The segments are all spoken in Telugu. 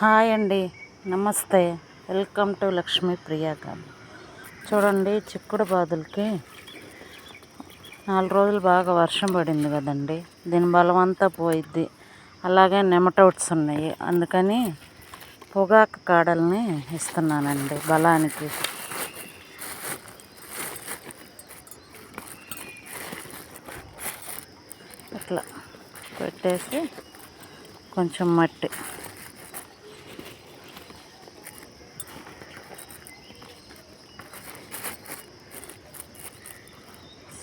హాయ్ అండి, నమస్తే. Welcome to Lakshmi Priya garden. చూడండి, చిక్కుడు బాదులకి 4 రోజులు బాగా వర్షం పడింది కదండి. దీని బలం అంతా పోయిద్ది. అలాగే నెమటోడ్స్ ఉన్నాయి, అందుకని పొగాకు కాడల్ని ఇస్తున్నానండి బలానికి. ఇట్లా పెట్టేసి కొంచెం మట్టి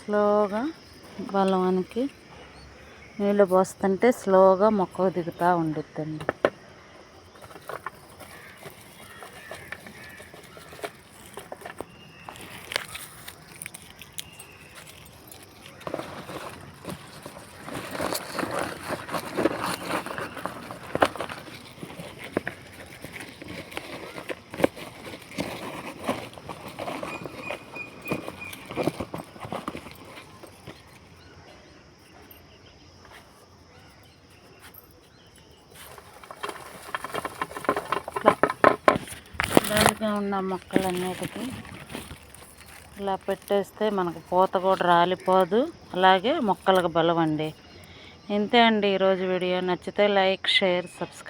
స్లోగా బలానికి నీళ్ళు పోస్తుంటే స్లోగా మొక్క దిగుతూ ఉండిద్దండి. వేడిగా ఉన్న మొక్కలన్నిటికీ ఇలా పెట్టేస్తే మనకు పూత కూడా రాలిపోదు, అలాగే మొక్కలకు బలం అండి. ఇంతే అండి ఈరోజు వీడియో. నచ్చితే లైక్, షేర్, సబ్స్క్రైబ్.